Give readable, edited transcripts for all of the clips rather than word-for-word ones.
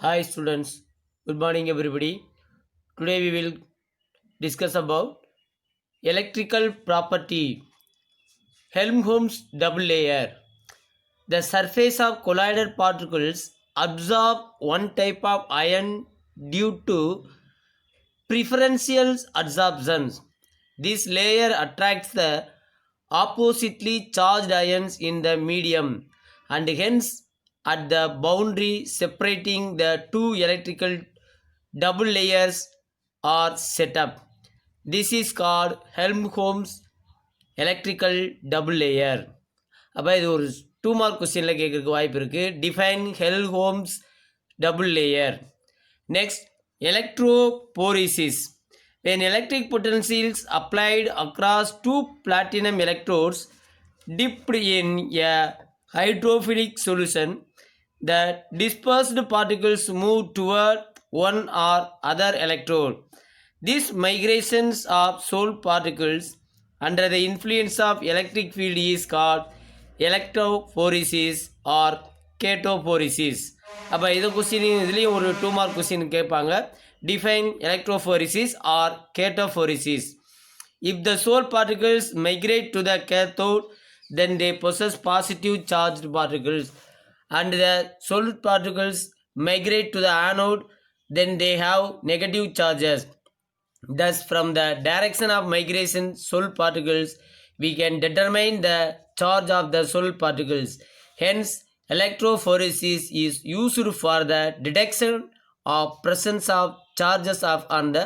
Hi students, good morning everybody. Today we will discuss about electrical property. Helmholtz double layer. The surface of collider particles absorb one type of ion due to preferential absorption. This layer attracts the oppositely charged ions in the medium and hence at the boundary separating the two electrical double layers are set up. This is called Helmholtz electrical double layer. அப்போ இது ஒரு 2 mark கொஸ்டினில் கேட்குறதுக்கு வாய்ப்பு இருக்குது. Define Helmholtz double layer. Next, electrophoresis. When electric potentials applied across two platinum electrodes dipped in a hydrophilic solution, the dispersed particles move toward one or other electrode. These migrations of soul particles under the influence of electric field is called electrophoresis or catophoresis. அப்போ இது question இதுலேயும் ஒரு 2 mark question கேட்பாங்க. Define electrophoresis or cataphoresis. If the sol particles migrate to the cathode then they possess positive charged particles, and the solid particles migrate to the anode then they have negative charges. Thus from the direction of migration solid particles we can determine the charge of the solid particles. Hence electrophoresis is used for the detection of presence of charges of on the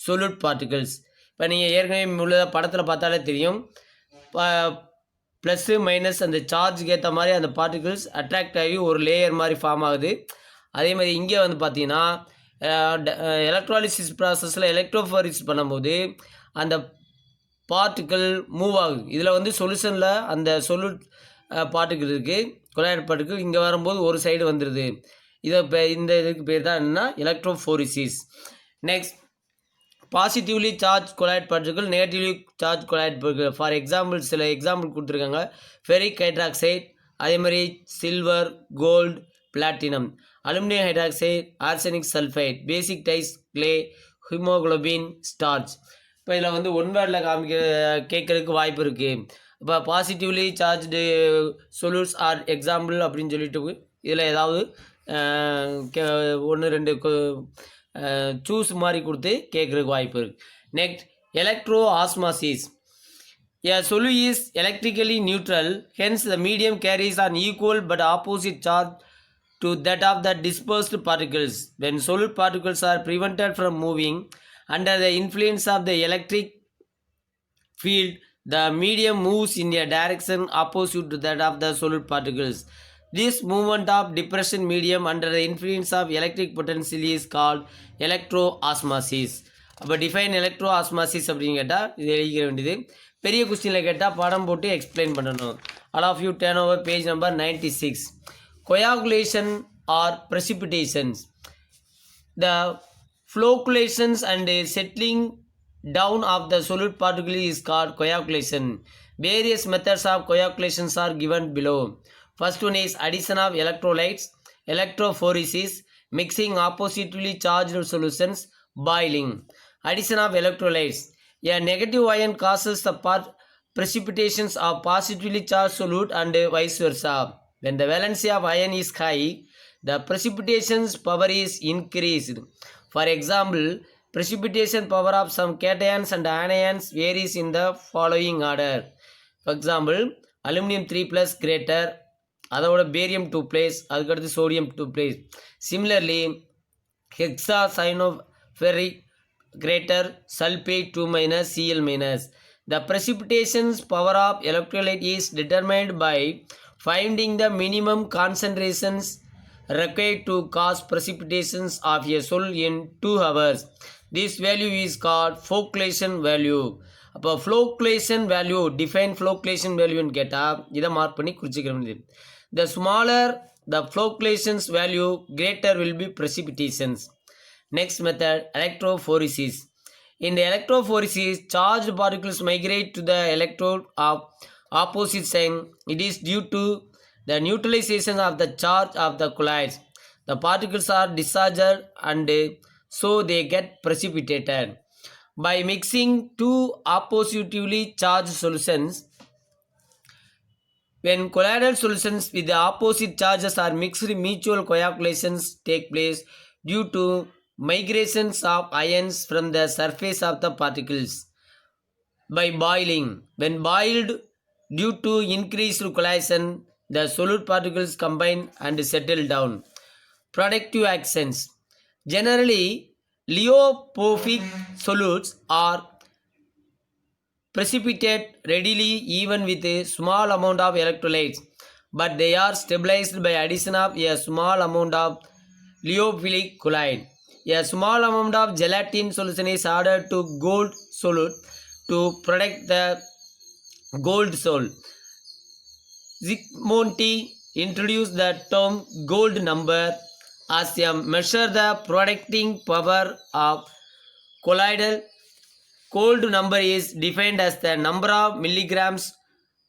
solid particles. இப்போ நீங்கள் ஏற்கனவே உள்ள படத்தில் பார்த்தாலே தெரியும், plus minus அந்த சார்ஜுக்கு ஏற்ற மாதிரி அந்த பார்ட்டிகிள்ஸ் அட்ராக்ட் ஆகி ஒரு லேயர் மாதிரி ஃபார்ம் ஆகுது. அதே மாதிரி இங்கே வந்து பார்த்தீங்கன்னா எலக்ட்ராலிசிஸ் ப்ராசஸில் எலக்ட்ரோஃபோரிஸ் பண்ணும்போது அந்த பார்ட்டிக்கிள் மூவ் ஆகுது. இதில் வந்து சொல்யூஷனில் அந்த சொல்யூட் பார்ட்டிக்கிள் இருக்குது, கொலாய்டு பார்ட்டிக்கிள். இங்கே வரும்போது ஒரு சைடு வந்துடுது. இதை இந்த இதுக்கு பேர் தான் என்னென்னா electrophoresis. Next, positively charge colloid particle, negatively charge colloid particle. For example சில எக்ஸாம்பிள் கொடுத்துருக்காங்க. ஃபெரிக் ஹைட்ராக்சைடு, அதே மாதிரி silver, gold, platinum, aluminium hydroxide, arsenic sulphide, basic dyes, clay, haemoglobin, starch. இப்போ இதில் வந்து ஒன் வேர்டில் கேட்குறதுக்கு வாய்ப்பு இருக்குது. இப்போ positively charged solutes are example அப்படின்னு சொல்லிட்டு இதில் ஏதாவது 1-2 சூஸ் மாதிரி கொடுத்து கேட்குறதுக்கு வாய்ப்பு இருக்குது. Next, electro osmosis. A solute is electrically neutral, hence the medium carries an equal but opposite charge to that of the dispersed particles. When solid particles are prevented from moving under the influence of the electric field, the medium moves in a direction opposite to that of the solid particles. This movement of depression medium under the influence of electric potential is called electroosmosis. அப்போ define electro osmosis அப்படின்னு கேட்டால் இது எழுதிக்க வேண்டியது. பெரிய கொஸ்டினில் கேட்டால் படம் போட்டு எக்ஸ்பிளைன் பண்ணணும். All of you turn over page number 96. Coagulation or precipitations. The flocculations and settling down of the solid particle is called coagulation. Various methods of coagulations are given below. First one is addition of electrolytes, electrophoresis, mixing oppositely charged solutions, boiling. Addition of electrolytes. A negative ion causes the precipitations of positively charged solute and vice versa. When the valency of ion is high, the precipitations power is increased. For example, precipitation power of some cations and anions varies in the following order. For example, aluminum 3+ greater, அதோட barium 2+, அதுக்கடுத்து sodium 2+. Similarly, hexacyanoferic greater, sulfate 2-, Cl-. The precipitations power of electrolyte is determined by finding the minimum concentrations required to cause precipitations of a solute in 2 hours. This value is called flocculation value. அப்போ flocculation value, define flocculation value ன்னு கேட்டால் இதை mark பண்ணி குறிச்சிக்கிற முடியும். The smaller the flocculations value, greater will be precipitations. Next method, electrophoresis. In the electrophoresis, charged particles migrate to the electrode of opposite sign. It is due to the neutralization of the charge of the colloids. The particles are discharged and so they get precipitated. By mixing two oppositively charged solutions, when colloidal solutions with the opposite charges are mixed, mutual coagulations take place due to migrations of ions from the surface of the particles. By boiling, when boiled due to increased collision, the solute particles combine and settle down. Productive actions. Generally, leopophic solutes are precipitate readily even with a small amount of electrolytes, but they are stabilized by addition of a small amount of leophilic colloid. A small amount of gelatin solution is added to gold solute to protect the gold sol. Zygmonti introduced the term gold number as a measure the protecting power of colloidal. Gold number is defined as the number of milligrams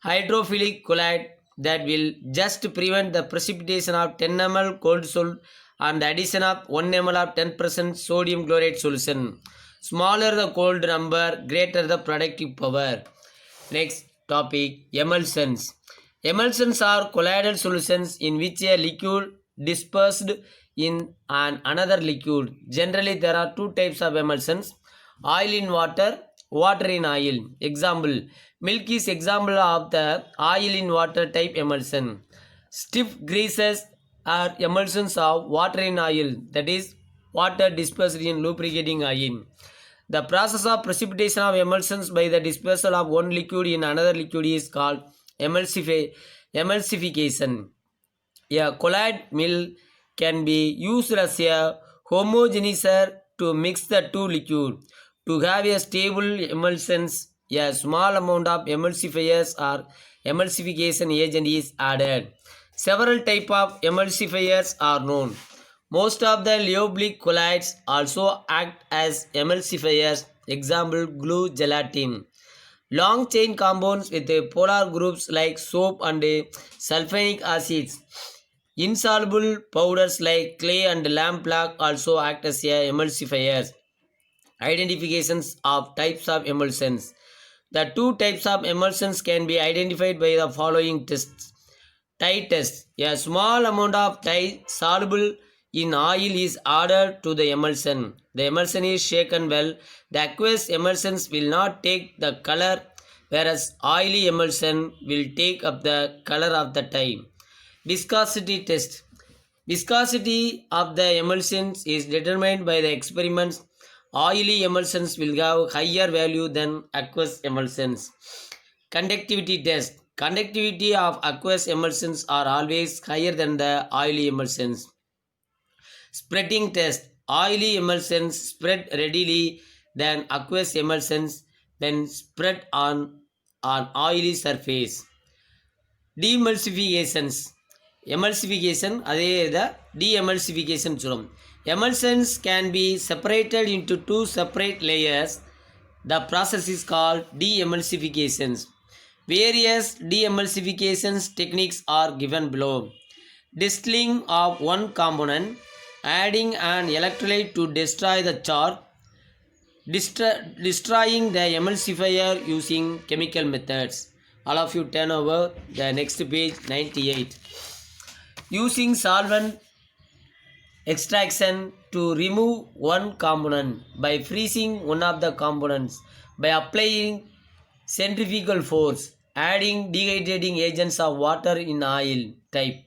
hydrophilic colloid that will just prevent the precipitation of 10 ml gold solute and the addition of 1 ml of 10% sodium chloride solution. Smaller the gold number, greater the productive power. Next topic, emulsions. Emulsions are colloidal solutions in which a liquid dispersed in another liquid. Generally, there are two types of emulsions: oil in water, water in oil. Example, milk is example of the oil in water type emulsion. Stiff greases are emulsions of water in oil, that is, water dispersed in lubricating oil. The process of precipitation of emulsions by the dispersal of one liquid in another liquid is called emulsification. A colloid mill can be used as a homogenizer to mix the two liquids. To have a stable emulsions, a small amount of emulsifiers or emulsification agent is added. Several types of emulsifiers are known. Most of the leophilic colloids also act as emulsifiers. Example, glue, gelatin. Long chain compounds with polar groups like soap and sulfonic acids. Insoluble powders like clay and lampblack also act as emulsifiers. Identifications of types of emulsions. The two types of emulsions can be identified by the following tests. Dye test. A small amount of dye soluble in oil is added to the emulsion. The emulsion is shaken well. The aqueous emulsions will not take the color, whereas oily emulsion will take up the color of the dye. Viscosity test. Viscosity of the emulsions is determined by the experiments. Oily emulsions will have higher value than aqueous emulsions. Conductivity test. Conductivity of aqueous emulsions are always higher than the oily emulsions. Spreading test. Oily emulsions spread readily than aqueous emulsions when spread on an oily surface. Demulsifications. Emulsification அதே இதை de-emulsification சொல்லும். Emulsions can be separated into two separate layers. The process is called de-emulsifications. Various de-emulsification techniques are given below. Distilling of one component, adding an electrolyte to destroy the charge, destroying the emulsifier using chemical methods. All of you turn over the next page 98. Using solvent extraction to remove one component by freezing one of the components, by applying centrifugal force, adding dehydrating agents of water in oil type,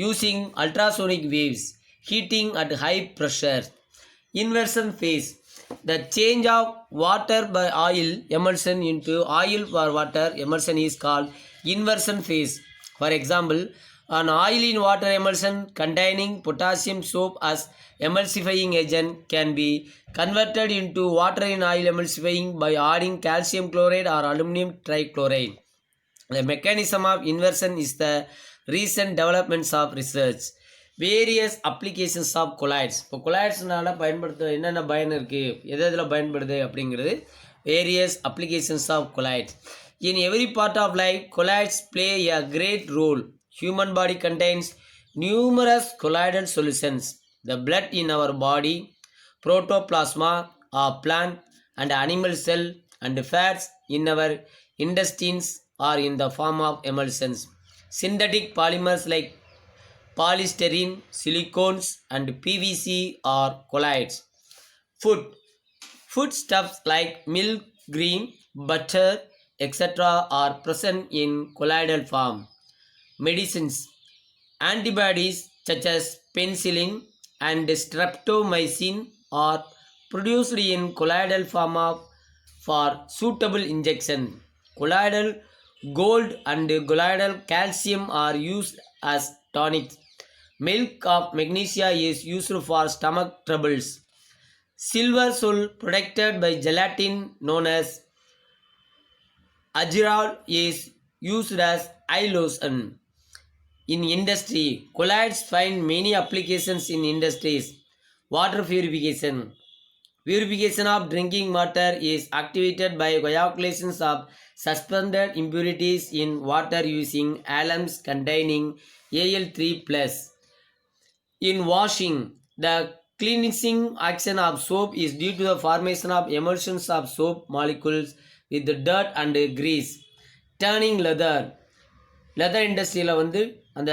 using ultrasonic waves, heating at high pressure. Inversion phase. The change of water by oil emulsion into oil for water emulsion is called inversion phase. For example, an oil in water emulsion containing potassium soap as emulsifying agent can be converted into water in oil emulsifying by adding calcium chloride or aluminum trichloride. The mechanism of inversion is the recent developments of research. Various applications of colloids. இப்போ கொலாய்ட்ஸ்னால பயன்படுத்த என்னென்ன பயன் இருக்குது, எதில் பயன்படுது அப்படிங்கிறது various applications of colloids. In every part of life, colloids play a great role. Human body contains numerous colloidal solutions. The blood in our body, protoplasma, our plant and animal cell, and fats in our intestines are in the form of emulsions. Synthetic polymers like polystyrene, silicones, and PVC are colloids. Food. Foodstuffs like milk, cream, butter, etc. are present in colloidal form. Medicines. Antibodies such as penicillin and streptomycin are produced in colloidal form for suitable injection. Colloidal gold and colloidal calcium are used as tonics. Milk of magnesia is used for stomach troubles. Silver soul protected by gelatin known as agarol is used as eye lotion. In industry, colloids find many applications in industries. Water purification. Purification of drinking water is activated by coagulations of suspended impurities in water using alums containing Al3+. In washing, the cleansing action of soap is due to the formation of emulsions of soap molecules with dirt and grease. Turning leather. Leather இண்டஸ்ட்ரியில் வந்து அந்த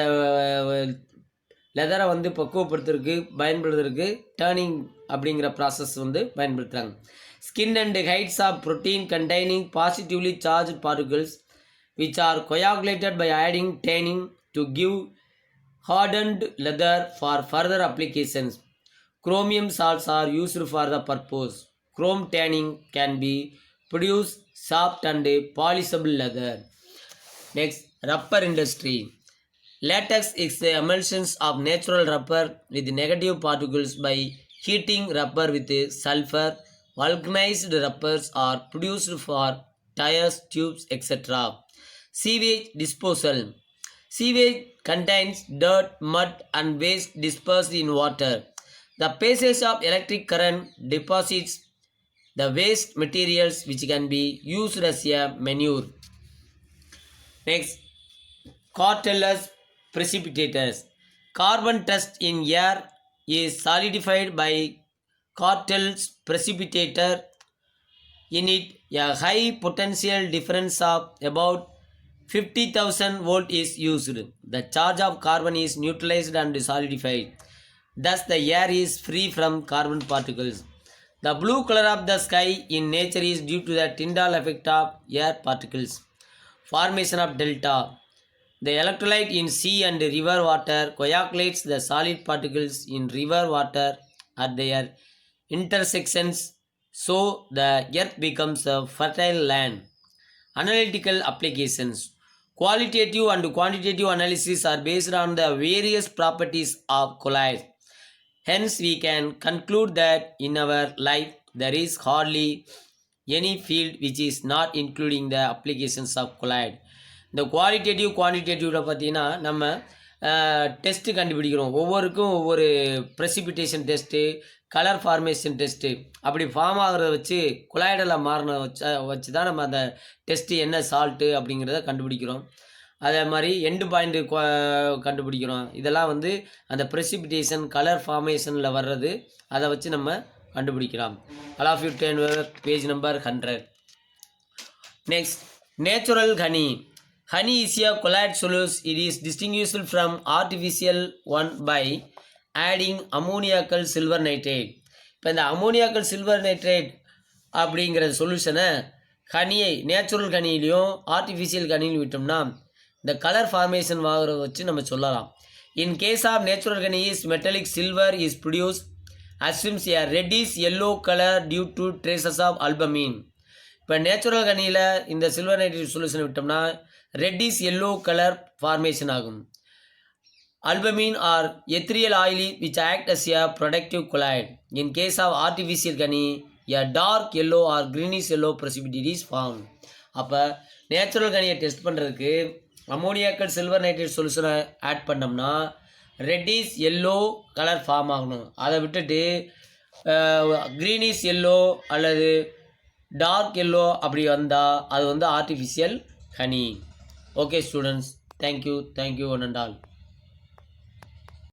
லெதரை வந்து பக்குவப்படுத்துறதுக்கு பயன்படுத்துறதுக்கு turning அப்படிங்கிற process வந்து பயன்படுத்துகிறாங்க. Skin and hides of protein containing positively charge particles which are coagulated by adding tanning to give hardened leather for further applications. Chromium salts are used for the purpose. Chrome tanning can be produced soft and polishable leather. Next, rubber industry. Latex is the emulsions of natural rubber with negative particles. By heating rubber with sulfur, vulcanized rubbers are produced for tires, tubes, etc. Sewage disposal. Sewage contains dirt, mud, and waste dispersed in water. The passage of electric current deposits the waste materials which can be used as a manure. Next, cartellus precipitators. Carbon dust in air is solidified by cartellus precipitator. In it, a high potential difference of about 50,000 volt is used. The charge of carbon is neutralized and solidified. Thus, the air is free from carbon particles. The blue color of the sky in nature is due to the Tyndall effect of air particles. Formation of delta. The electrolyte in sea and river water coagulates the solid particles in river water at their intersections, so the earth becomes a fertile land. Analytical applications. Qualitative and quantitative analysis are based on the various properties of colloids. Hence, we can conclude that in our life there is hardly any field which is not including the applications of colloid. இந்த qualitative குவான்டிடேட்டிவில் பார்த்தீங்கன்னா நம்ம test கண்டுபிடிக்கிறோம். ஒவ்வொருக்கும் ஒவ்வொரு precipitation test, colour formation test, அப்படி form ஆகிறத வச்சு குழாய்டலாக மாறின வச்சு தான் நம்ம அந்த டெஸ்ட்டு என்ன சால்ட்டு அப்படிங்கிறத கண்டுபிடிக்கிறோம். அதே மாதிரி எண்டு பாயிண்ட்டு கண்டுபிடிக்கிறோம். இதெல்லாம் வந்து அந்த ப்ரெசிபிட்டேஷன் கலர் ஃபார்மேஷனில் வர்றது, அதை வச்சு நம்ம கண்டுபிடிக்கலாம். All of you turn page number 100. Next, natural honey. Honey is a colloid solute. It is distinguished from artificial one by adding ammoniacal silver nitrate. இப்போ இந்த அமோனியாக்கல் சில்வர் நைட்ரேட் அப்படிங்கிற சொல்யூஷனை ஹனியை நேச்சுரல் ஹனிலையும் ஆர்டிஃபிஷியல் ஹனிலையும் விட்டோம்னா இந்த கலர் ஃபார்மேஷன் ஆகிறத வச்சு நம்ம சொல்லலாம். In case of natural honey is metallic silver is produce assumes a reddish yellow color due to traces of albumin. இப்போ நேச்சுரல் ஹனியில் இந்த சில்வர் நைட்ரேட் சொல்யூஷனை விட்டோம்னா ரெட்டிஷ் எல்லோ கலர் ஃபார்மேஷன் ஆகும். Albumin or ethereal oil which act as a protective colloid. In case of artificial honey, a dark yellow or greenish yellow precipitate is found. அப்போ natural ஹனியை test பண்ணுறதுக்கு அமோனியாக்கள் silver nitrate சொல்யூஷனை add பண்ணோம்னா reddish yellow colour form ஆகணும். அதை விட்டுட்டு greenish yellow அல்லது dark yellow அப்படி வந்தால் அது வந்து artificial honey. Okay students, thank you one and all.